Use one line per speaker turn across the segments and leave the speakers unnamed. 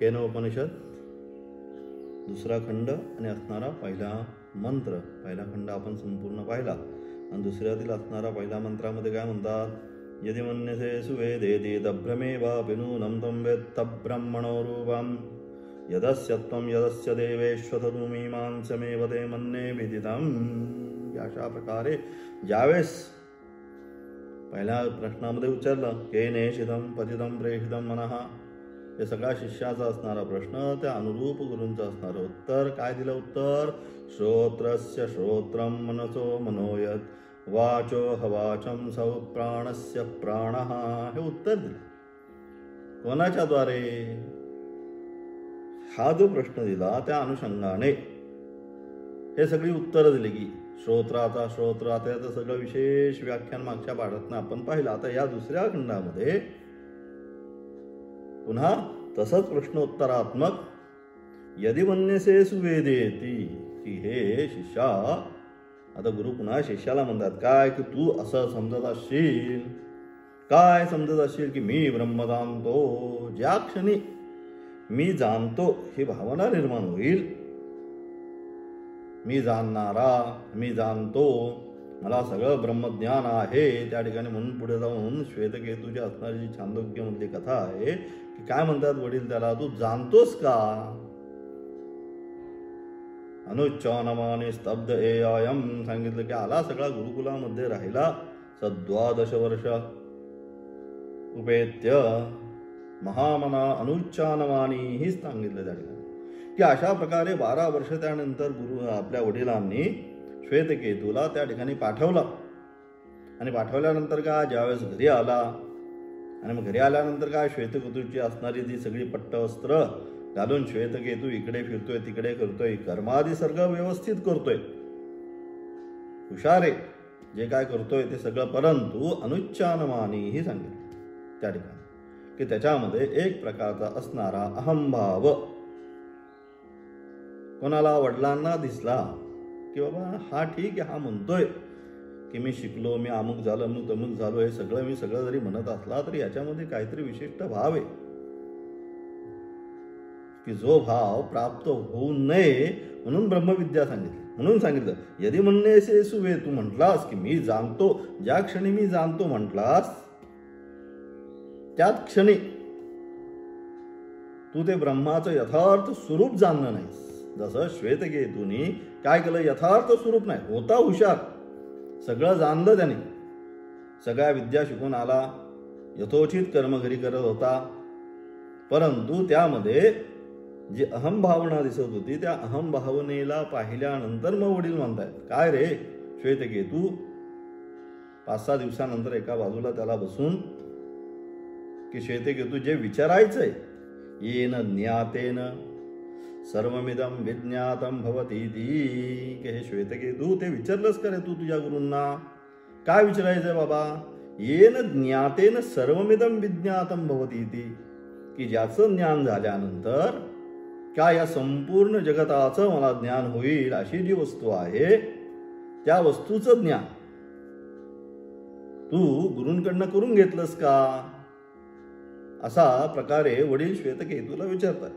केनोपनिषद दुसरा खंड आणि असणारा पहिला मंत्र. पहिला खंड आपण संपूर्ण पाहिला आणि दुसऱ्यातील असणारा पहिल्या मंत्रामध्ये काय म्हणतात, यदि मन्यसे सुवेदेति तभ्रमेवापि नूनं तं वेत्त ब्रह्मणो रूपं यदस्य त्वं यदस्य देवेश्वतरुमीमांसमेव ते मन्ये विदितम्. अशा प्रकारे ज्यावेळेस पहिल्या प्रश्नामध्ये विचारलं केनेशितं पतितं प्रेषितं मनः, हे सगळा शिष्याचा असणारा प्रश्न, त्या अनुरूप गुरूंचं असणारं उत्तर. काय दिलं उत्तर, श्रोत्रस्य श्रोत्रं मनसो मनोयत वाचो हवाचं सौ प्राणस्य प्राणः, हे उत्तर दिलं. कोणाच्या द्वारे, हा जो प्रश्न दिला त्या अनुषंगाने हे सगळी उत्तरं दिली की श्रोत्राचा श्रोत्र, आता याचं सगळं विशेष व्याख्यान मागच्या पाठातनं आपण पाहिलं. आता या दुसऱ्या खंडामध्ये पुन्हा तसंच प्रश्नोत्तरात्मक यदि मन्यसे सुवेदेति, की हे शिष्या, आता गुरु पुन्हा शिष्याला म्हणतात काय, की तू असं समजत असशील, काय समजत असशील, की मी ब्रह्म जाणतो. ज्या क्षणी मी जाणतो ही भावना निर्माण होईल, मी जाणणारा, मी जाणतो, मला सगळं ब्रह्मज्ञान आहे, त्या ठिकाणी म्हणून पुढे जाऊन श्वेतकेतूची असणारी जी छांदोग्यमधली कथा आहे, की काय म्हणतात वडील त्याला, तू जाणतोस का. अनुच्चानमाने स्तब्ध एयम सांगितलं की आला सगळा गुरुकुलामध्ये राहिला 12 वर्ष उपेत्य महामना अनुच्चानमानी ही सांगितलं त्या ठिकाणी, की अशा प्रकारे 12 वर्ष त्यानंतर गुरु आपल्या वडिलांनी श्वेतकेतूला त्या ठिकाणी पाठवलं. आणि पाठवल्यानंतर काय, ज्यावेळेस घरी आला आणि मग घरी आल्यानंतर काय, श्वेतकेतूची असणारी ती सगळी पट्टवस्त्र घालून श्वेतकेतू इकडे फिरतोय तिकडे करतोय, कर्मादी सगळं व्यवस्थित करतोय, हुशार आहे, जे काय करतोय ते सगळं. परंतु अनुच्चानमानी ही सांगितलं त्या ठिकाणी, की त्याच्यामध्ये एक प्रकारचा असणारा अहंभाव कोणाला, वडिलांना दिसला, की बाबा हा ठीक आहे, हा म्हणतोय की मी शिकलो, मी अमुक झालो, मी तमुक झालो, हे सगळं मी सगळं जरी म्हणत असला तरी याच्यामध्ये काहीतरी विशिष्ट भाव आहे, की जो भाव प्राप्त होऊ नये म्हणून ब्रह्मविद्या सांगितली. म्हणून सांगितलं यदि मन्यसे सुवे, तू म्हटलास की मी जाणतो, ज्या क्षणी मी जाणतो म्हटलास त्याच क्षणी तू ते ब्रह्माचं यथार्थ स्वरूप जाणलं नाहीस. जसं श्वेतकेतूनी काय केलं, यथार्थ स्वरूप नाही, होता हुशार, सगळं जाणलं त्याने, सगळ्या विद्या शिकून आला, यथोचित कर्म घरी करत होता, परंतु त्यामध्ये जी अहमभावना दिसत होती त्या अहमभावनेला पाहिल्यानंतर मग वडील म्हणतायत काय रे श्वेतकेतू, 5-6 दिवसानंतर एका बाजूला त्याला बसून, की श्वेतकेतू जे विचारायचंय, येन ज्ञातेन सर्वमिदं विज्ञातं भवतीति, की हे श्वेतकेतू ते विचारलंस का रे तू तुझ्या गुरूंना, काय विचारायचंय बाबा, येन ज्ञातेन सर्वमिदं विज्ञातं भवतीति, की ज्याचं ज्ञान झाल्यानंतर काय या संपूर्ण जगताचं मला ज्ञान होईल, अशी जी वस्तू आहे त्या वस्तूचं ज्ञान तू गुरूंकडनं करून घेतलंस का, असा प्रकारे वडील श्वेतकेतूला विचारतात.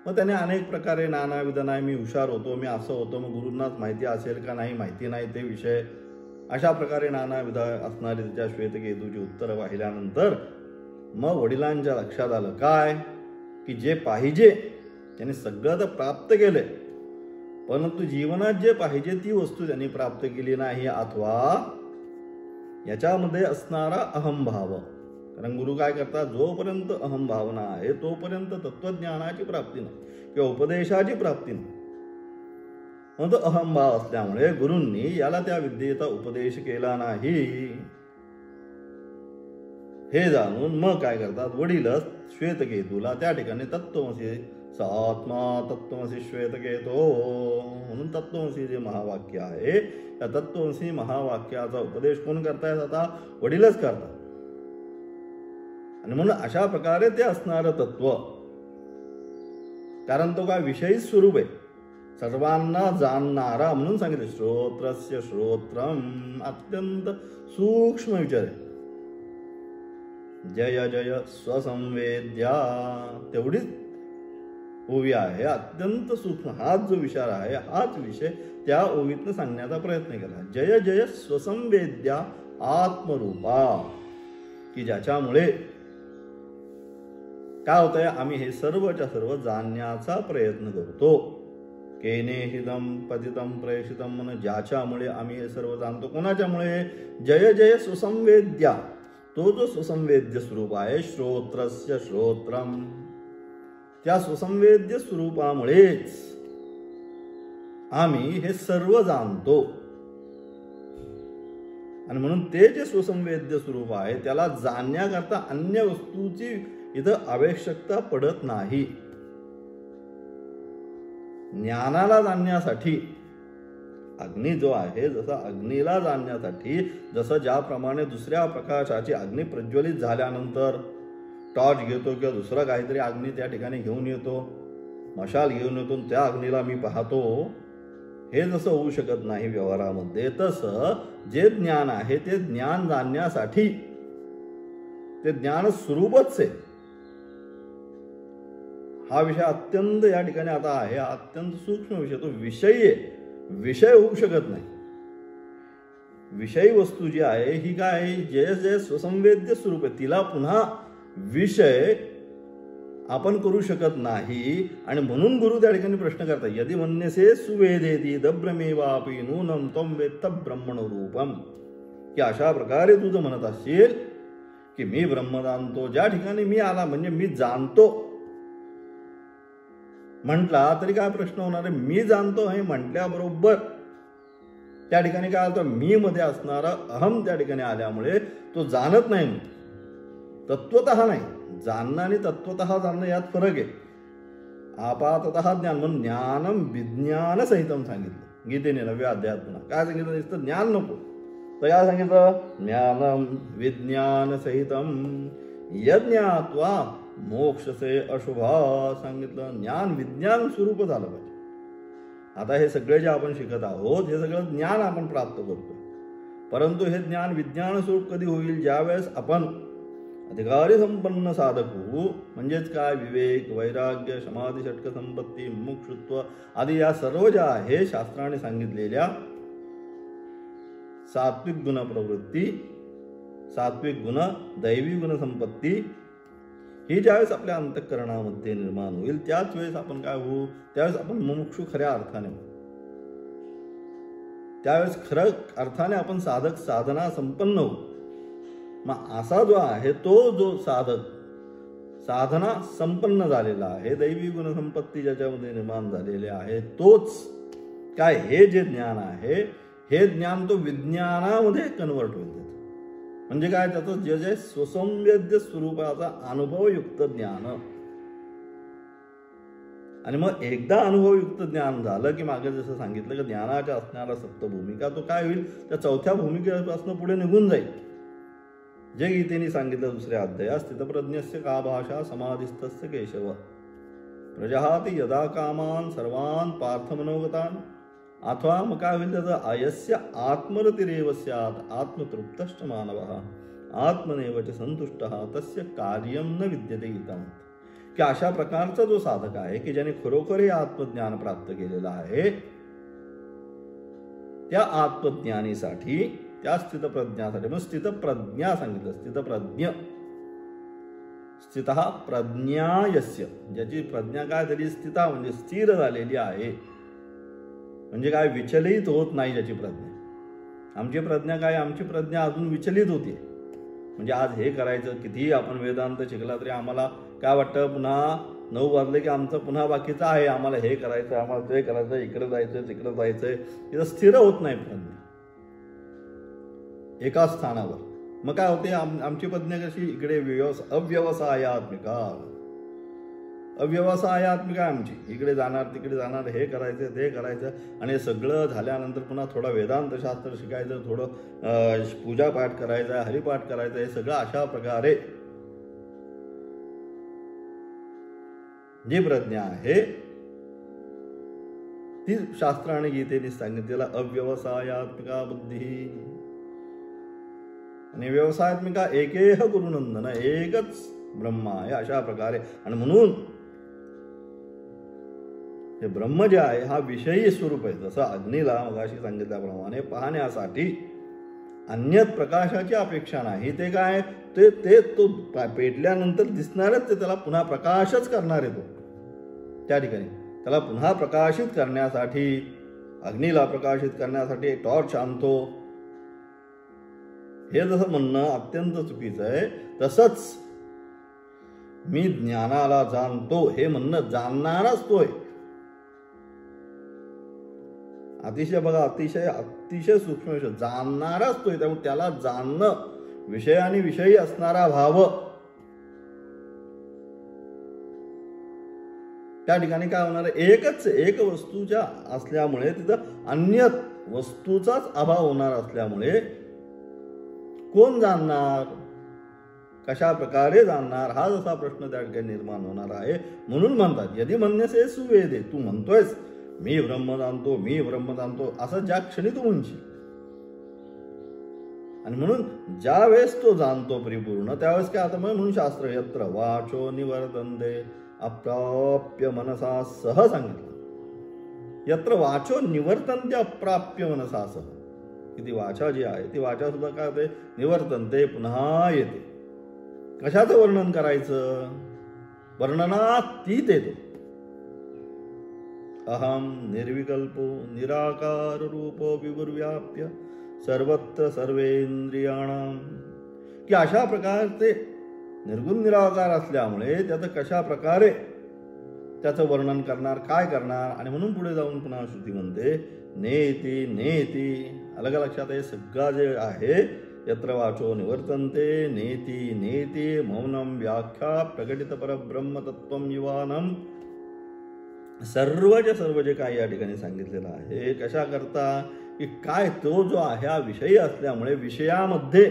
मग त्याने अनेक प्रकारे नानाविध, नाही मी हुशार होतो, मी असं होतो, मग गुरूंनाच माहिती असेल का नाही माहिती नाही ते विषय, अशा प्रकारे नानाविध असणारी त्याच्या श्वेतकेतूची उत्तरं पाहिल्यानंतर मग वडिलांच्या लक्षात आलं काय, की जे पाहिजे त्याने सगळं तर प्राप्त केलंय, परंतु जीवनात जे पाहिजे ती वस्तू त्यांनी प्राप्त केली नाही, अथवा याच्यामध्ये असणारा अहंभाव. कारण गुरु काय करतात, जोपर्यंत अहंभावना आहे तोपर्यंत तत्वज्ञानाची प्राप्ती नाही किंवा उपदेशाची प्राप्ती नाही. मग तो अहंभाव असल्यामुळे गुरूंनी याला त्या विद्येचा उपदेश केला नाही. हे जाणून मग काय करतात, वडीलच श्वेतकेतूला त्या ठिकाणी तत्त्वमसी स आत्मा तत्त्वमसी श्वेतकेतो म्हणून तत्त्वमसी जे महावाक्य आहे त्या तत्त्वमसी महावाक्याचा उपदेश कोण करतायत, आता वडीलच करतात. आणि म्हणून अशा प्रकारे ते असणारं तत्व, कारण तो काय विषयी स्वरूप आहे, सर्वांना जाणणारा, म्हणून सांगितलं श्रोत्रस्य श्रोत्रम, अत्यंत सूक्ष्म विचार आहे. जय जय स्वसंवेद्या, तेवढीच ओवी आहे, अत्यंत सूक्ष्म हाच जो विचार आहे, हाच विषय त्या ओवीतनं सांगण्याचा प्रयत्न केला. जय जय स्वसंवेद्या आत्मरूपा, की ज्याच्यामुळे काय होतंय, आम्ही हे सर्वच्या सर्व जाणण्याचा प्रयत्न करतो. केनेहिदम पतितम प्रेषितम, म्हणून ज्याच्यामुळे आम्ही हे सर्व जाणतो. कोणाच्यामुळे? जय जय सुसंवेद्या, तो जो सुसंवेद्य स्वरूप आहे, श्रोत्रस्य श्रोत्रम, त्या सुसंवेद्य स्वरूपामुळेच आम्ही हे सर्व जाणतो. आणि म्हणून ते जे सुसंवेद्य स्वरूप आहे त्याला जाणण्याकरता अन्य वस्तूची इथं आवश्यकता पडत नाही. ज्ञानाला जाणण्यासाठी अग्नी जो आहे, जसा अग्नीला जाणण्यासाठी, जसं ज्याप्रमाणे दुसऱ्या प्रकाशाची अग्नी प्रज्वलित झाल्यानंतर टॉर्च घेतो किंवा दुसरा काहीतरी अग्नी त्या ठिकाणी घेऊन येतो, मशाल घेऊन येतो, त्या अग्नीला मी पाहतो, हे जसं होऊ शकत नाही व्यवहारामध्ये, तसं जे ज्ञान आहे ते ज्ञान जाणण्यासाठी ते ज्ञान स्वरूपच आहे. हा विषय अत्यंत या ठिकाणी आता आहे, अत्यंत सूक्ष्म विषय, तो विषय होऊ शकत नाही. विषयी वस्तू जी आहे ही काय आहे, जे जे स्वसंवेद्य स्वरूप आहे, तिला पुन्हा विषय आपण करू शकत नाही. आणि म्हणून गुरु त्या ठिकाणी प्रश्न करतात, यदि मन्यसे सुवेदेती दब्रमेवापि नूनम त्वं वेत्त ब्रह्मण रूपम, की अशा प्रकारे तुझं म्हणत असेल की मी ब्रह्म जाणतो, ज्या ठिकाणी मी आला म्हणजे मी जाणतो म्हटला तरी काय प्रश्न होणार आहे? मी जाणतो हे म्हटल्याबरोबर त्या ठिकाणी काय होतं, मी मध्ये असणारा अहम त्या ठिकाणी आल्यामुळे तो जाणत नाही, तत्वतः नाही. जाणणं आणि तत्वतः जाणणं यात फरक आहे. आपाततः ज्ञान, म्हणून ज्ञानम विज्ञान सहितम सांगितलं गीतेने 9व्या अध्यायात. पुन्हा काय सांगितलं? नुसतं ज्ञान नको, तर काय सांगितलं? ज्ञानम विज्ञान सहितम यज्ञात्वा मोक्षसे अशुभा सांगितलं. ज्ञान विज्ञान स्वरूप झालं पाहिजे. आता हे सगळे जे आपण शिकत आहोत हे सगळं ज्ञान आपण प्राप्त करतो, परंतु हे ज्ञान विज्ञान स्वरूप कधी होईल? ज्यावेळेस आपण अधिकारी संपन्न साधक होऊ. म्हणजेच काय? विवेक, वैराग्य, समाधी, षटक संपत्ती, मुमुक्षुत्व आदी या सर्व ज्या आहे शास्त्राने सांगितलेल्या सात्विक गुण प्रवृत्ती, सात्विक गुण, दैवी गुण संपत्ती ही ज्यावेळेस आपल्या अंतःकरणामध्ये निर्माण होईल त्याच वेळेस आपण काय होऊ? त्यावेळेस आपण मुमुक्षु खऱ्या अर्थाने होऊ. त्यावेळेस खरं अर्थाने आपण साधक साधना संपन्न होऊ. मग असा जो आहे तो जो साधक साधना संपन्न झालेला आहे, दैवी गुण संपत्ती ज्याच्यामध्ये निर्माण झालेले आहे, तोच काय हे जे ज्ञान आहे हे ज्ञान तो विज्ञानामध्ये कन्वर्ट होईल. म्हणजे काय? त्याचं जे जे स्वसंवेद्य स्वरूपाचा अनुभवयुक्त ज्ञान. आणि मग एकदा अनुभवयुक्त ज्ञान झालं की मागे जसं सांगितलं की ज्ञानाच्या असणारा सप्त भूमिका, तो काय होईल? त्या चौथ्या भूमिकेपासून पुढे निघून जाईल. जे गीतेने सांगितलं 2ऱ्या अध्यायात, स्थितप्रज्ञस्य का भाषा समाधिस्थस्य केशव प्रजहाति यदा कामान सर्वान पार्थ मनोगतान. अथवा मग काय होईल त्याचं? आयस्य आत्मरतिरेव स्यात् आत्मतृप्तश्च मानवः आत्मनेवच संतुष्टः तस्य कार्यं न विद्यते गीता. की अशा प्रकारचा जो साधक आहे की ज्याने खरोखर हे आत्मज्ञान प्राप्त केलेलं आहे, त्या आत्मज्ञानीसाठी, त्या स्थितप्रज्ञासाठी, मग स्थितप्रज्ञा सांगितलं. स्थितप्रज्ञ, स्थितः प्रज्ञायस्य, ज्याची प्रज्ञा काय झाली? स्थिता म्हणजे स्थिर झालेली आहे. म्हणजे काय? विचलित होत नाही ज्याची प्रज्ञा. आमची प्रज्ञा काय? आमची प्रज्ञा अजून विचलित होती. म्हणजे आज हे करायचं, कितीही आपण वेदांत शिकला तरी आम्हाला काय वाटतं, पुन्हा 9 वाजले की आमचं पुन्हा बाकीचं आहे, आम्हाला हे करायचं, आम्हाला ते करायचं, इकडे जायचं, तिकडे जायचंय. तिथं स्थिर होत नाही प्रज्ञा एका स्थानावर. मग काय होते? आमची प्रज्ञा कशी? इकडे अव्यवसायात्मिका. अव्यवसायात्मिका आमची, इकडे जाणार तिकडे जाणार, हे करायचं ते करायचं. आणि हे सगळं झाल्यानंतर पुन्हा थोडं वेदांतशास्त्र शिकायचं, थोडं पूजापाठ करायचा, हरिपाठ करायचं, हे सगळं अशा प्रकारे जी प्रज्ञा आहे ती शास्त्राने गीतेने सांगितलेला अव्यवसायात्मिका बुद्धी. आणि व्यवसायात्मिका एकेह गुरुनंदन, एकच ब्रह्मा आहे अशा प्रकारे. आणि म्हणून हे ब्रह्म जे आहे हा विषयी स्वरूप आहे. जसं अग्नीला मगाशी सांगितल्याप्रमाणे पाहण्यासाठी अन्यत प्रकाशाची अपेक्षा नाही. ते काय ते ते तो पेटल्यानंतर दिसणारच, ते त्याला पुन्हा प्रकाशच करणार आहे. तो त्या ठिकाणी त्याला पुन्हा प्रकाशित करण्यासाठी, अग्नीला प्रकाशित करण्यासाठी टॉर्च आणतो. हे जसं म्हणणं अत्यंत चुकीचं आहे. तसंच मी ज्ञानाला जाणतो हे म्हणणं जाणणाराच तोय. अतिशय बघा, अतिशय अतिशय सूक्ष्म विषय जाणणाराच तोय. त्यामुळे त्याला जाणणं, विषय आणि विषयी असणारा भाव, त्या ठिकाणी काय होणार आहे, एक वस्तूच्या असल्यामुळे तिथं अन्य वस्तूचाच अभाव होणार असल्यामुळे कोण जाणणार, कशा प्रकारे जाणणार, हा जसा प्रश्न त्या ठिकाणी निर्माण होणार आहे. म्हणून म्हणतात यदि म्हणण्याचे सुवेदे, तू म्हणतोयस मी ब्रह्म जाणतो, मी ब्रह्म जाणतो, असं ज्या क्षणी तू म्हणशील, आणि म्हणून ज्या वेळेस तो जाणतो परिपूर्ण, त्यावेळेस काय आता म्हणून शास्त्र यत्र वाचो निवर्तन्ते अप्राप्य मनसा सह सांगितलं. यत्र वाचो निवर्तन्ते अप्राप्य मनसा सह. ती वाचा जी आहे ती वाचा सुद्धा काय होते, निवर्तन्ते, पुन्हा येते. कशाचं वर्णन करायचं, वर्णनातीत येतो. अहम निर्विकल्पो निराकार रूपो विभुर्व्याप्य सर्वत्र सर्वेंद्रियाणाम. की अशा प्रकारचे निर्गुण निराकार असल्यामुळे त्याचं कशा प्रकारे त्याचं वर्णन करणार, काय करणार. आणि म्हणून पुढे जाऊन पुन्हा श्रुती म्हणते नेती नेती. अलग लक्षात आहे सगळं जे आहे, यत्र वाचो निवर्तन्ते नेती नेती मौनम व्याख्या प्रकटित परब्रह्म तत्वम युवानम. सर्व जे काही या ठिकाणी सांगितलेलं आहे, कशा करता की काय तो जो आहे हा विषयी असल्यामुळे विषयामध्ये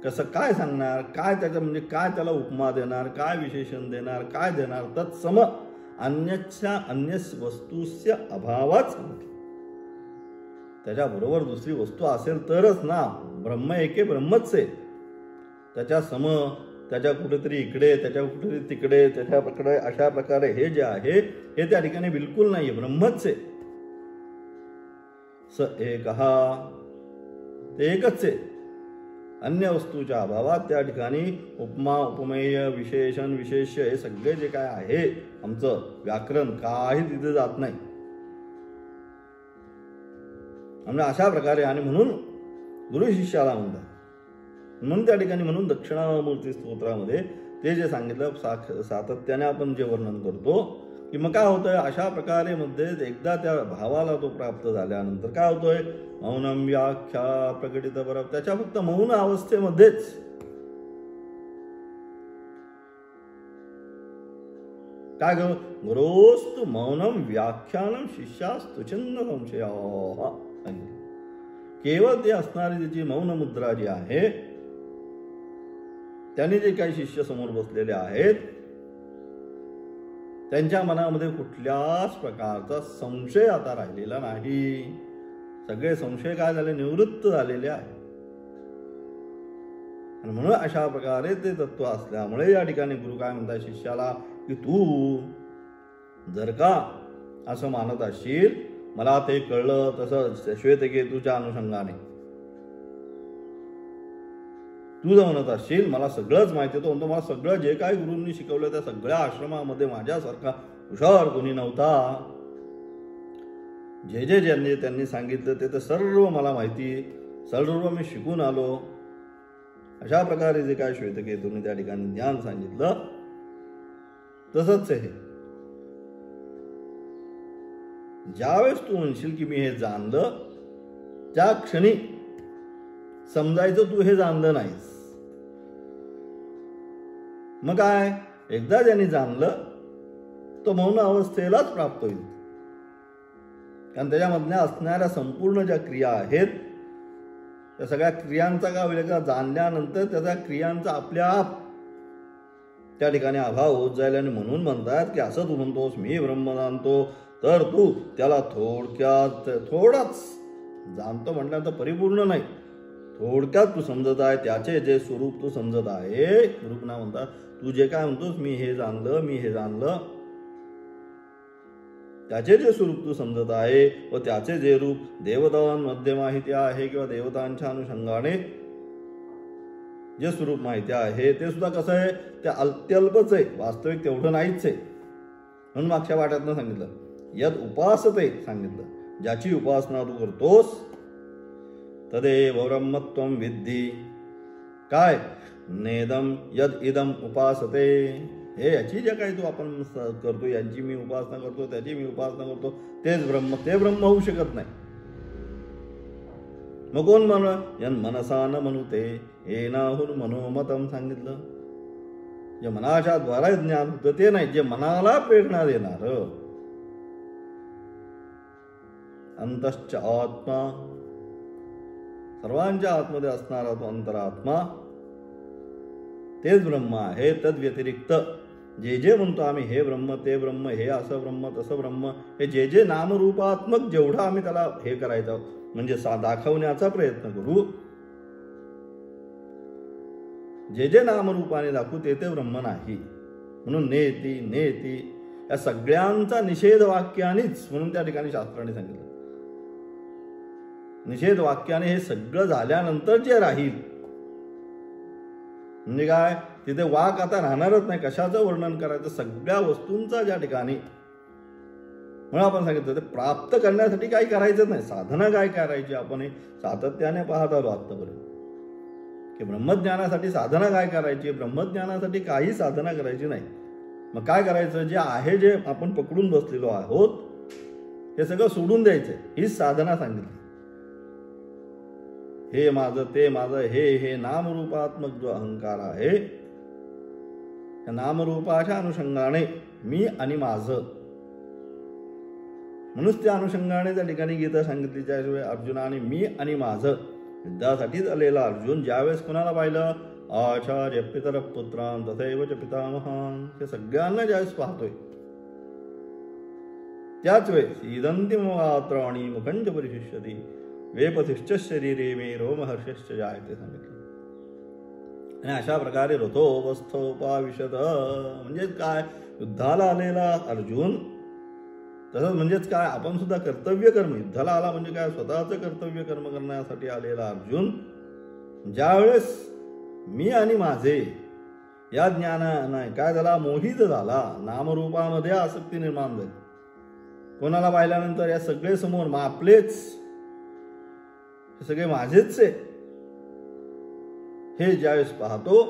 कसं काय सांगणार, काय त्याचं म्हणजे काय त्याला उपमा देणार, काय विशेषण देणार, काय देणार, तत्सम अन्य वस्तूस्य अभावाच. त्याच्याबरोबर दुसरी वस्तू असेल तरच ना. ब्रह्म एके ब्रह्मच आहे. त्याच्या सम, त्याच्या कुठेतरी इकडे, त्याच्या कुठेतरी तिकडे, त्याच्याकडे, अशा प्रकारे हे जे आहे हे त्या ठिकाणी बिलकुल नाही. ब्रह्मच आहे. स एकहा, ते एकच आहे. अन्य वस्तूच्या अभावात त्या ठिकाणी उपमा, उपमेय, विशेषण, विशेष्य हे सगळे जे काय आहे आमचं व्याकरण काही तिथे जात नाही. म्हणजे अशा प्रकारे. आणि म्हणून गुरु शिष्याला म्हणतात. म्हणून त्या ठिकाणी म्हणून दक्षिणामूर्ती स्तोत्रामध्ये ते जे सांगितलं सातत्याने आपण जे वर्णन करतो की मग काय होतंय, अशा प्रकारे मध्ये एकदा त्या भावाला तो प्राप्त झाल्यानंतर काय होतोय, मौनम व्याख्या प्रकटित पर. त्याच्या फक्त मौन अवस्थेमध्येच काय गुरोस्तु मौनम व्याख्यानम शिष्यास्तुचिन्न संशया. केवळ ते असणारी त्याची मौन मुद्रा जी आहे, त्यांनी जे काही शिष्य समोर बसलेले आहेत त्यांच्या मनामध्ये कुठल्याच प्रकारचा संशय आता राहिलेला नाही. सगळे संशय काय झाले, निवृत्त झालेले आहे. आणि म्हणून अशा प्रकारे ते तत्व असल्यामुळे या ठिकाणी गुरु काय म्हणतात शिष्याला की तू जर का असं मानत असशील, मला ते कळलं तसं श्वेतकेतूच्या अनुषंगाने तू जर म्हणत असशील मला सगळंच माहिती होतं, म्हणतो मला सगळं जे काही गुरूंनी शिकवलं त्या सगळ्या आश्रमामध्ये माझ्यासारखा हुशार कोणी नव्हता. जे त्यांनी सांगितलं ते तर सर्व मला माहिती, सर्व मी शिकून आलो. अशा प्रकारे जे काय श्वेतकेतूंनी त्या ठिकाणी ज्ञान सांगितलं तसंच हे. ज्यावेळेस तू म्हणशील की मी हे जाणलं, त्या क्षणी समजायचं तू हे जाणलं नाहीस. मग काय, एकदा ज्यांनी जाणलं तो मौन अवस्थेलाच प्राप्त होईल. कारण त्याच्यामधल्या असणाऱ्या संपूर्ण ज्या क्रिया आहेत त्या सगळ्या क्रियांचा काय होईल, का जाणल्यानंतर त्याच्या क्रियांचा आपल्या आप त्या ठिकाणी अभाव होत जाईल. आणि म्हणून म्हणतात की असं तू म्हणतोस मी ब्रह्म जाणतो, तर तू त्याला थोडाच जाणतो म्हटल्यानंतर परिपूर्ण नाही, थोडक्यात तू समजत आहे. त्याचे जे स्वरूप तू समजत आहे, गुरुना म्हणतात तू जे काय म्हणतोस मी हे जाणलं, मी हे जाणलं, त्याचे जे स्वरूप तू समजत आहे व त्याचे जे रूप देवतांमध्ये माहिती आहे किंवा देवतांच्या अनुषंगाने जे स्वरूप माहिती आहे ते सुद्धा कसं आहे, ते अत्यल्पच आहे, वास्तविक तेवढं नाहीच आहे. म्हणून मागच्या वाट्यातनं सांगितलं यद उपासते, सांगितलं ज्याची उपासना तू करतोस तदेव ब्रह्मत्वं विद्धी. काय नेदम यद इदम उपासते, हे याची जे काही तू आपण करतो, यांची मी उपासना करतो, त्याची मी उपासना करतो, तेच ब्रह्म, ते ब्रह्म होऊ शकत नाही. मग कोण म्हण यन मनसा न म्हणूते येनाहुर मनोमतम, सांगितलं जे मनाच्या द्वारा ज्ञान होतं ते नाही, जे मनाला प्रेरणा देणार. अंतश्च आत्मा, सर्वांच्या आतमध्ये असणारा तो अंतरात्मा तेच ब्रह्म आहे. तद व्यतिरिक्त जे जे म्हणतो आम्ही हे ब्रह्म ते ब्रह्म, हे असं ब्रह्म तसं ब्रह्म, हे जे जे नामरूपात्मक जेवढं आम्ही त्याला हे करायचं म्हणजे दाखवण्याचा प्रयत्न करू, जे जे नामरूपाने दाखवू ते ते ब्रह्म नाही. म्हणून नेती नेती या सगळ्यांचा निषेध वाक्यानेच, म्हणून त्या ठिकाणी शास्त्राने सांगितलं निषेध वाक्याने हे सगळं झाल्यानंतर जे राहील म्हणजे काय, तिथे वाक आता राहणारच नाही. कशाचं वर्णन करायचं, सगळ्या वस्तूंचा ज्या ठिकाणी. म्हणून आपण सांगितलं ते प्राप्त करण्यासाठी काही करायचं नाही, साधना काय करायची आपण हे सातत्याने पाहत आलो आतापर्यंत की ब्रह्मज्ञानासाठी साधना काय करायची, ब्रह्मज्ञानासाठी काही साधना करायची नाही. मग काय करायचं, जे आहे जे आपण पकडून बसलेलो आहोत हे सगळं सोडून द्यायचं, हीच साधना सांगितली. हे माझं ते माझं, हे नामरूपात्मक जो अहंकार आहे त्या नामरूपाच्या अनुषंगाने मी आणि माझं, म्हणून त्या अनुषंगाने त्या ठिकाणी गीता सांगितली. त्याशिवाय अर्जुनाने मी आणि माझं युद्धासाठीच आलेला अर्जुन ज्यावेळेस कोणाला पाहिलं, आचार्य पितर पुत्रान तथैव च पितामहान, हे सगळ्यांना ज्यावेळेस पाहतोय त्याच वेळेस इदंती मात्राणी मुखंच परिशिष्यती वेपतिश्च शरीरे मे रोमहर्षश्च जायते, सांगितलं. आणि अशा प्रकारे रथोपस्थोपाविशद, म्हणजेच काय, युद्धाला आलेला अर्जुन, तसंच म्हणजेच काय, आपण सुद्धा कर्तव्य कर्म, युद्धाला आला म्हणजे काय, स्वतःचं कर्तव्य कर्म करण्यासाठी आलेला अर्जुन ज्यावेळेस मी आणि माझे या ज्ञानाने काय झाला, मोहित झाला, नामरूपामध्ये आसक्ती निर्माण झाली. कोणाला पाहिल्यानंतर या सगळे समोर मग आपलेच, हे सगळे माझेच आहे, हे ज्यावेळेस पाहतो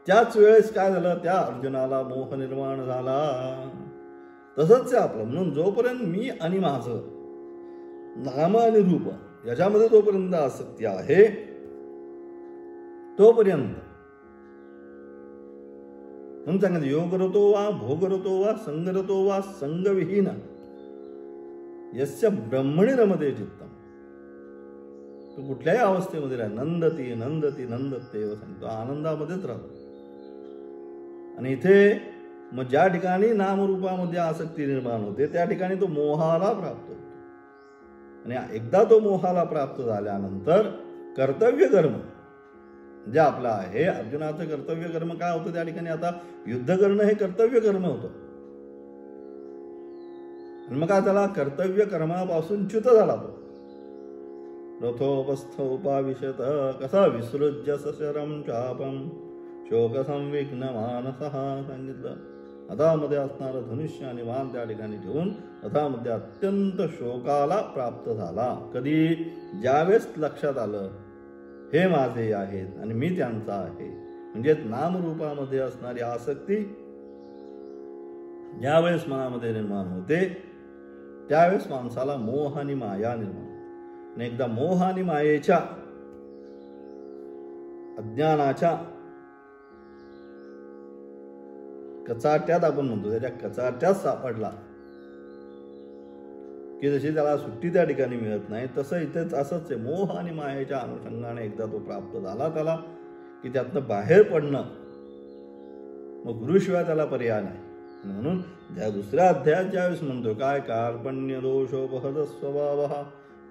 त्याच वेळेस काय झालं, त्या अर्जुनाला मोह निर्माण झाला. तसंच आहे आपलं. म्हणून जोपर्यंत मी आणि माझं नाम आणि रूप याच्यामध्ये जोपर्यंत आसक्ती आहे तोपर्यंत, म्हणून सांगितलं योगरतो वा भोगरतो वा संगरतो वा संगविहीन यस्य ब्रह्मणी रमते चित्तम, तो कुठल्याही अवस्थेमध्ये राह, नंदती नंदती नंदते व सांगतो, आनंदामध्येच राहतो. आणि इथे मग ज्या ठिकाणी नामरूपामध्ये आसक्ती निर्माण होते त्या ठिकाणी तो मोहाला प्राप्त होतो. आणि एकदा तो मोहाला प्राप्त झाल्यानंतर कर्तव्य कर्म जे आपलं आहे, अर्जुनाचं कर्तव्य कर्म काय होतं त्या ठिकाणी, आता युद्ध करणं हे कर्तव्य कर्म होतं. मग काय त्याला कर्तव्य कर्मापासून च्युत झाला तो. रथोपस्थोपाविशत कसा विसृज्य सशरम चापम शोक संविघ्न मानसः, सांगितलं. रथामध्ये असणारं धनुष्य आणि बाण त्या ठिकाणी ठेवून रथामध्ये अत्यंत शोकाला प्राप्त झाला. कधी, ज्यावेळेस लक्षात आलं हे माझे आहेत आणि मी त्यांचा आहे, म्हणजे नामरूपामध्ये असणारी आसक्ती ज्यावेळेस मनामध्ये निर्माण होते त्यावेळेस माणसाला मोह आणि माया निर्माण. आणि एकदा मोह आणि मायेच्या अज्ञानाच्या कचाट्यात आपण म्हणतो, त्याच्या कचाट्यात सापडला की जशी त्याला सुट्टी त्या ठिकाणी मिळत नाही, तसं इथेच असंच आहे. मोह आणि मायेच्या अनुषंगाने एकदा तो प्राप्त झाला त्याला की त्यातनं बाहेर पडणं मग गुरुशिवाय त्याला पर्याय नाही. म्हणून त्या दुसऱ्या अध्यायात ज्यावेळेस म्हणतो काय, कार्पण्य दोषोपहत स्वभाव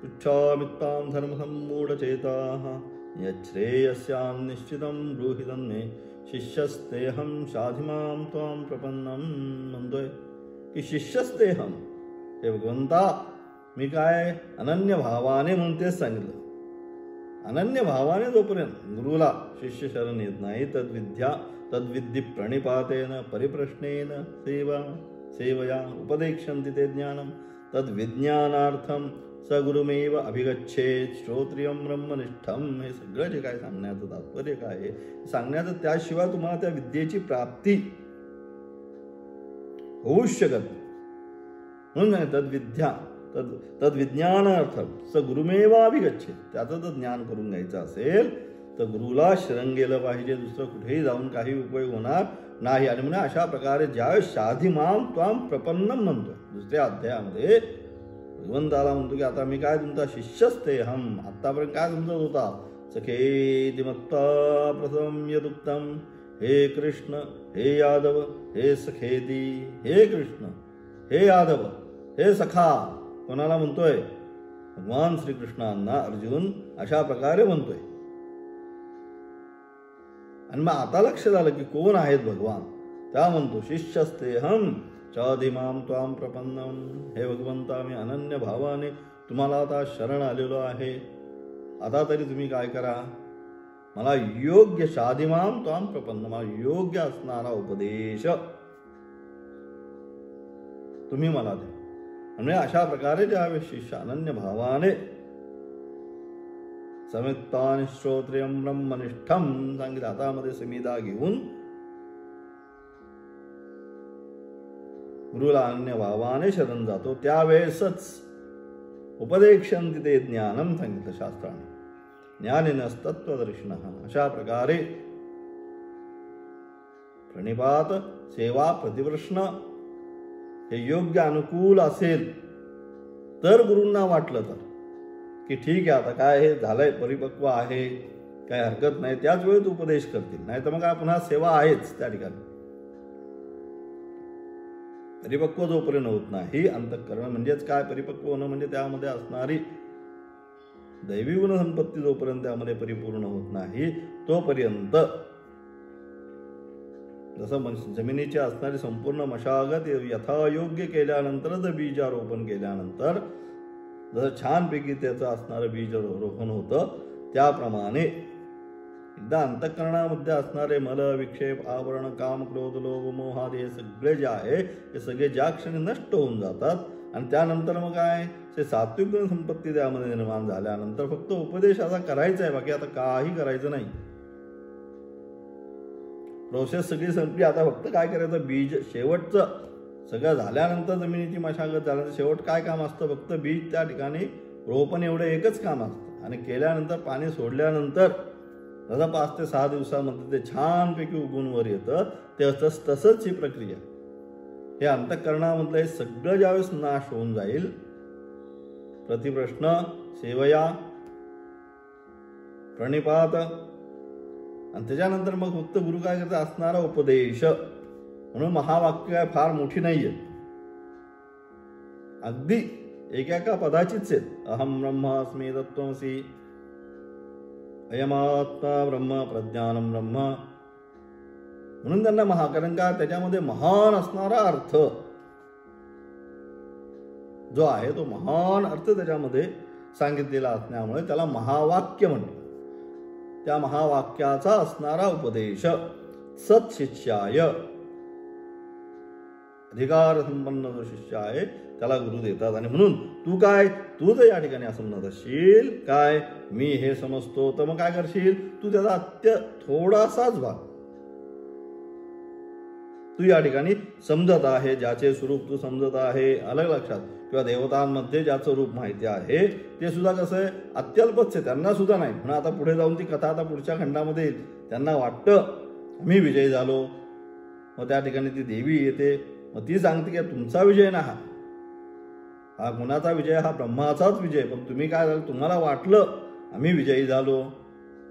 पृच्छामित्तां धर्मसम्मूढचेताः यच्छ्रेयस्यां निश्चितं ब्रूहितं मे शिष्यस्तेहं शाधिमां त्वां प्रपन्नं, म्हणतोय की शिष्यस्तेहम, हे भगवंता मी काय अनन्य भावाने म्हणून तेच सांगितलं. अनन्य भावाने जोपर्यंत गुरुला शिष्य शरण येत नाही तद्विद्धी प्रणिपातेन परिप्रश्नेन सेवया उपदेक्षन्ति ते ज्ञानम तद्विज्ञानार्थम स गुरुमेव अभिगच्छेत श्रोत्रियम ब्रह्मनिष्ठम. हे सगळं जे काय सांगण्याचं तात्पर्य काय आहे सांगण्याचं, त्याशिवाय तुम्हाला त्या विद्येची प्राप्ती होऊच शकत म्हणून तद्विज्ञानार्थ स गुरुमेवाभिगच्छेत. त्याचं जर ज्ञान करून घ्यायचं असेल तर गुरुला शरण गेलं पाहिजे. दुसरं कुठेही जाऊन काही उपयोग होणार नाही. आणि म्हणजे अशा प्रकारे ज्यावेळेस शाधिमाम त्वाम प्रपन्नम म्हणतो दुसऱ्या अध्यायामध्ये भगवंताला म्हणतो की आता मी काय तुमचा शिष्यस्ते हम. आतापर्यंत काय समजत होता सखेति मत्वा प्रथम यदुक्तम. हे कृष्ण हे यादव हे सखेती. हे कृष्ण हे यादव हे सखा कोणाला म्हणतोय? भगवान श्रीकृष्णांना अर्जुन अशा प्रकारे म्हणतोय. आणि मग आता लक्ष झालं की कोण आहेत भगवान. त्या म्हणतो शिष्यस्ते हम चाधिमाम त्वाम प्रपन्नम. हे भगवंता मी अनन्य भावाने तुम्हाला आता शरण आलेलो आहे. आता तरी तुम्ही काय करा, मला योग्य शाधिमाम त्वाम प्रपन्न, मला योग्य असणारा उपदेश तुम्ही मला द्या. म्हणजे अशा प्रकारे ज्यावेळेस शिष्य अनन्य भावाने समित्तान श्रोत्रियम ब्रह्मनिष्ठम सांगितलं हातामध्ये समिधा घेऊन गुरुला अनन्य भावाने शरण जातो त्यावेळेसच उपदेक्षन्ति ते ज्ञानम सांगितलं शास्त्राने. ज्ञानिनस्तत्त्वदर्शिनः. अशा प्रकारे प्रणिपात सेवा प्रतिप्रश्न हे योग्य अनुकूल असेल तर गुरूंना वाटलं तर की ठीक आहे आता काय हे झालंय परिपक्व आहे काय हरकत नाही त्याच वेळेत उपदेश करतील. नाही तर मग काय पुन्हा सेवा आहेच त्या ठिकाणी. परिपक्व जोपर्यंत होत नाही अंतःकरण म्हणजेच काय परिपक्व होणं म्हणजे त्यामध्ये असणारी दैवी गुणसंपत्ती जोपर्यंत त्यामध्ये परिपूर्ण होत नाही तोपर्यंत जसं जमिनीची असणारी संपूर्ण मशागत यथायोग्य केल्यानंतर बीजारोपण केल्यानंतर जसं छानपैकी त्याचं असणारं बीजारोपण होतं त्याप्रमाणे एकदा अंतःकरणामध्ये असणारे मल विक्षेप आवरण काम क्रोध लोभ मोह आदी हे सगळे जे आहे हे सगळे ज्या क्षणी नष्ट होऊन जातात आणि त्यानंतर मग काय ते सात्विक गुण संपत्ती त्यामध्ये निर्माण झाल्यानंतर फक्त उपदेश असा करायचा आहे बाकी आता काही करायचं नाही. प्रोसेस सगळी संपली आता फक्त काय करायचं बीज शेवटचं सगळं झाल्यानंतर जमिनीची मशागत झाल्यानंतर शेवट काय काम असतं फक्त बीज त्या ठिकाणी रोपण एवढं एकच काम असतं. आणि केल्यानंतर पाणी सोडल्यानंतर जसं 5 ते 6 दिवसामध्ये ते छानपैकी उगवून वर येतं ते तसंच ही प्रक्रिया हे अंतःकरणामधलं हे सगळं ज्यावेळेस नाश होऊन जाईल प्रतिप्रश्न सेवया प्रणिपात आणि त्याच्यानंतर मग फक्त गुरु काय करतात असणारा उपदेश. म्हणून महावाक्य काय फार मोठी नाहीये अगदी एका पदाचीच आहेत. अहम ब्रह्मास्मी तत्त्वमसि अयमात्मा ब्रह्म प्रज्ञानम ब्रह्म म्हणून त्यांना कारण का त्याच्यामध्ये महान असणारा अर्थ जो आहे तो महान अर्थ त्याच्यामध्ये सांगितलेला असल्यामुळे त्याला महावाक्य म्हणतात. त्या महावाक्याचा असणारा उपदेश सत्शिष्याय अधिकार संपन्न जो शिष्य आहे त्याला गुरु देतात. आणि म्हणून तू जर या ठिकाणी असं म्हणत असशील काय मी हे समजतो तर मग काय करशील तू त्याचा थोडासाच भाग तू या ठिकाणी समजत आहे ज्याचे स्वरूप तू समजत आहे अलग लक्षात किंवा देवतांमध्ये ज्याचं रूप माहिती आहे ते सुद्धा कसं आहे अत्यल्पच आहे त्यांना सुद्धा नाही. म्हणून आता पुढे जाऊन ती कथा आता पुढच्या खंडामध्ये येईल. त्यांना वाटतं मी विजयी झालो मग त्या ठिकाणी ती देवी येते मग ती सांगते की तुमचा विजय ना हा गुणाचा विजय हा ब्रह्माचाच विजय पण तुम्ही काय झालं तुम्हाला वाटलं आम्ही विजयी झालो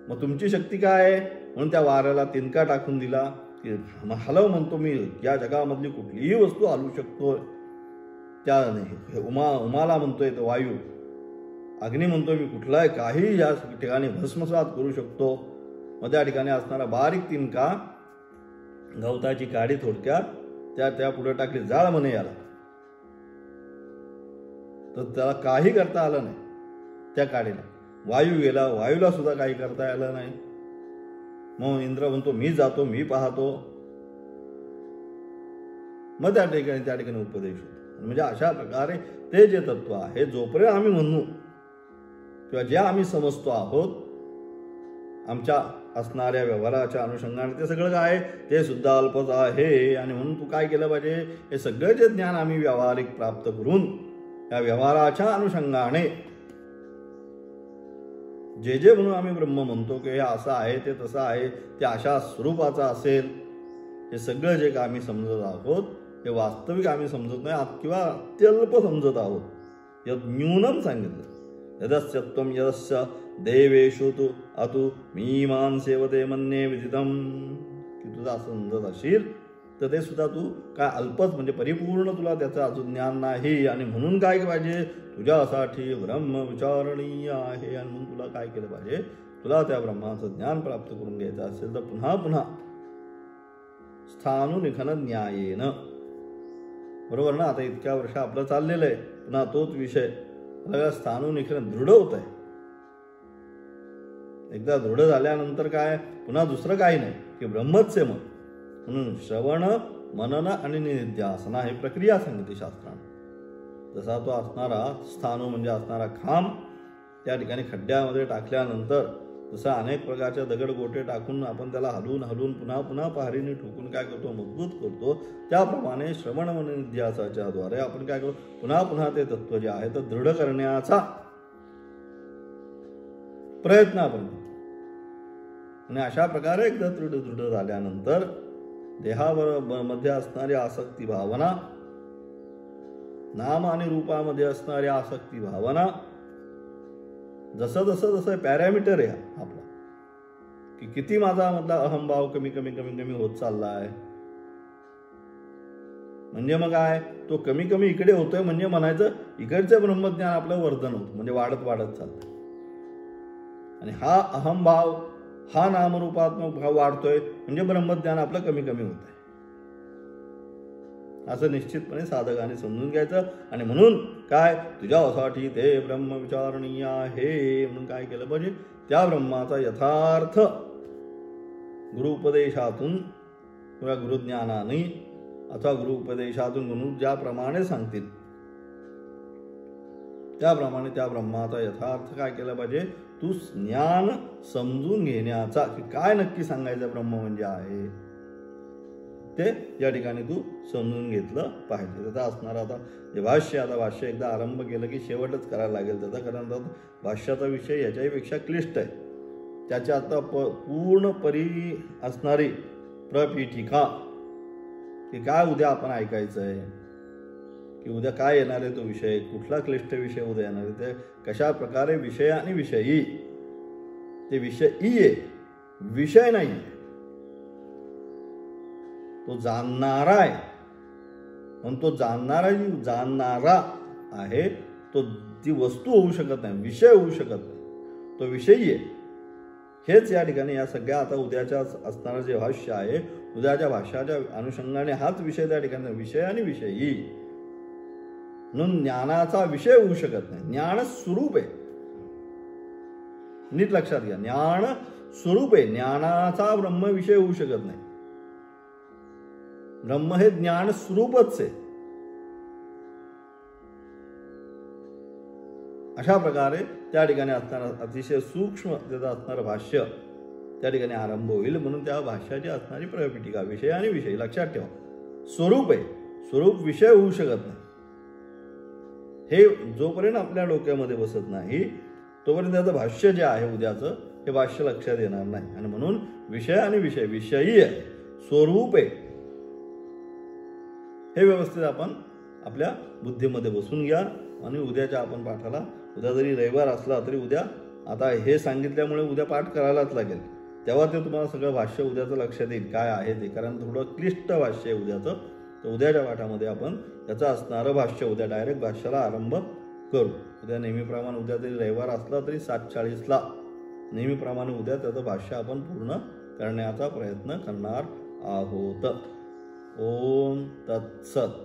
मग तुमची शक्ती काय आहे म्हणून त्या वाऱ्याला तिनका टाकून दिला की हलव म्हणतो मी या जगामधली कुठलीही वस्तू हलवू शकतो. त्या उमाला म्हणतोय तो वायू अग्नी म्हणतोय मी कुठलाही काही या ठिकाणी भस्मसात करू शकतो. मग त्या ठिकाणी असणारा बारीक तिनका गवताची काडी थोडक्यात त्या पुढे टाकली जाळ म्हणे याला तर त्याला काही करता आलं नाही. त्या काडीला वायू गेला, वायूला सुद्धा काही करता आलं नाही. मग इंद्र म्हणतो मी जातो, मी पाहतो. मग त्या ठिकाणी उपदेश होतो. म्हणजे अशा प्रकारे ते जे तत्व आहे जोपर्यंत आम्ही म्हणू किंवा जे आम्ही समजतो आहोत आमच्या असणाऱ्या व्यवहाराच्या अनुषंगाने ते सगळं काय ते सुद्धा अल्पच आहे. आणि म्हणून तू काय केलं पाहिजे, हे सगळं जे ज्ञान आम्ही व्यावहारिक प्राप्त करून या व्यवहाराच्या अनुषंगाने जे जे म्हणून आम्ही ब्रह्म म्हणतो की हे असं आहे, ते तसं आहे, ते अशा स्वरूपाचं असेल, हे सगळं जे का आम्ही समजत आहोत हे वास्तविक आम्ही समजत नाही किंवा अत्यल्प समजत आहोत. यद न्यूनम सांगितलं. यदस्यत्वम यदस्य देवेषु तु अतु मीमां सेवते मन्ये विदितम. की तुझं असं समजत असेल तर ते सुद्धा तू काय अल्पच म्हणजे परिपूर्ण तुला त्याचं अजून ज्ञान नाही. आणि म्हणून काय पाहिजे, तुझ्यासाठी ब्रह्म विचारणीय आहे. आणि म्हणून तुला काय केलं पाहिजे, तुला त्या ब्रह्माचं ज्ञान प्राप्त करून घ्यायचं असेल तर पुन्हा पुन्हा स्थानुनिखन न्यायेन. बरोबर ना. आता इतक्या वर्ष आपलं चाललेलं आहे, पुन्हा तोच विषय स्थानुनिखन दृढ होत आहे. एकदा दृढ झाल्यानंतर काय पुन्हा दुसरं काही नाही की ब्रह्मच आहे. मग म्हणून श्रवण, मनन आणि निध्यासना ही प्रक्रिया सांगितली शास्त्राने. जसा तो असणारा स्थानू म्हणजे असणारा खांब त्या ठिकाणी खड्ड्यामध्ये टाकल्यानंतर जसं अनेक प्रकारच्या दगड गोटे टाकून आपण त्याला हलवून हलवून पुन्हा पुन्हा पहारीने ठोकून काय करतो, मजबूत करतो, त्याप्रमाणे श्रवण मन निध्यासाच्या द्वारे आपण काय करतो, पुन्हा पुन्हा ते तत्व जे आहे तर दृढ करण्याचा प्रयत्न आपण करतो. आणि अशा प्रकारे एकदा दृढ झाल्यानंतर देहावर मध्ये असणारी आसक्ती भावना, नाम आणि रूपामध्ये असणारी आसक्ती भावना, जसं जसं जसं पॅरामीटर आहे आपला की किती माझा मधला अहमभाव कमी कमी कमी कमी होत चालला आहे. म्हणजे मग काय तो कमी कमी इकडे होतोय म्हणजे म्हणायचं इकडचं ब्रह्मज्ञान आपलं वर्धन होतं, म्हणजे वाढत वाढत चालतं. आणि हा अहमभाव, हा नामरूपात्मक भाव वाढतोय म्हणजे ब्रह्मज्ञान आपलं कमी कमी होत आहे. असं निश्चितपणे साधकाने समजून घ्यायचं. आणि म्हणून काय तुझ्यासाठी ते ब्रह्म विचारणीय आहे. म्हणून काय केलं पाहिजे, त्या ब्रह्माचा यथार्थ गुरुपदेशातून किंवा गुरुज्ञानाने अथवा गुरुपदेशातून गुरु ज्याप्रमाणे सांगतील त्याप्रमाणे त्या ब्रह्माचा यथार्थ काय केलं पाहिजे, तू ज्ञान समजून घेण्याचा की काय नक्की सांगायचं ब्रह्म म्हणजे आहे ते या ठिकाणी तू समजून घेतलं पाहिजे. त्याचा असणार आता जे भाष्य, आता भाष्य एकदा आरंभ केलं की शेवटच करायला लागेल त्याचा, कारण भाष्याचा विषय याच्याहीपेक्षा क्लिष्ट आहे. त्याच्या आता पूर्ण परी असणारी प्रपीठिका की काय उद्या आपण ऐकायचं आहे, की उद्या काय येणार आहे तो विषय, कुठला क्लिष्ट विषय उद्या येणार आहे, ते कशा प्रकारे विषय आणि विषयी, ते विषयी आहे, विषय नाही. तो जाणणारा आहे. पण तो जाणणारा आहे तो ती वस्तू होऊ शकत नाही, विषय होऊ शकत नाही, तो विषयी आहे. हेच या ठिकाणी या सगळ्या आता उद्याच्या असणारं जे भाष्य आहे, उद्याच्या भाष्याच्या अनुषंगाने हाच विषय त्या ठिकाणी विषय आणि विषयी. म्हणून ज्ञानाचा विषय होऊ शकत नाही, ज्ञान स्वरूप आहे. नीट लक्षात घ्या, ज्ञान स्वरूप आहे, ज्ञानाचा ब्रह्म विषय होऊ शकत नाही. ब्रह्म हे ज्ञान स्वरूपच आहे. अशा प्रकारे त्या ठिकाणी असणारं अतिशय सूक्ष्म त्याचं असणारं भाष्य त्या ठिकाणी आरंभ होईल. म्हणून त्या भाष्याची असणारी प्रपीठिका विषय आणि विषय लक्षात ठेवा. स्वरूप आहे, स्वरूप विषय होऊ शकत नाही. हे जोपर्यंत आपल्या डोक्यामध्ये बसत नाही तोपर्यंत त्याचं भाष्य जे आहे उद्याचं हे भाष्य लक्षात येणार नाही. आणि म्हणून विषय आणि विषय विषयी आहे, स्वरूप आहे, हे व्यवस्थित आपण आपल्या बुद्धीमध्ये बसून घ्या. आणि उद्याच्या आपण पाठाला, उद्या जरी रविवार असला तरी उद्या आता हे सांगितल्यामुळे उद्या पाठ करायलाच लागेल. तेव्हा ते तुम्हाला सगळं भाष्य उद्याचं लक्षात येईल काय आहे ते, कारण थोडं क्लिष्ट भाष्य आहे उद्याचं. तर उद्याच्या पाठामध्ये आपण त्याचं असणारं भाष्य उद्या डायरेक्ट भाष्याला आरंभ करू. उद्या नेहमीप्रमाणे, उद्या जरी रविवार असला तरी 7:40ला नेहमीप्रमाणे उद्या त्याचं भाष्य आपण पूर्ण करण्याचा प्रयत्न करणार आहोत. ओम तत्सत.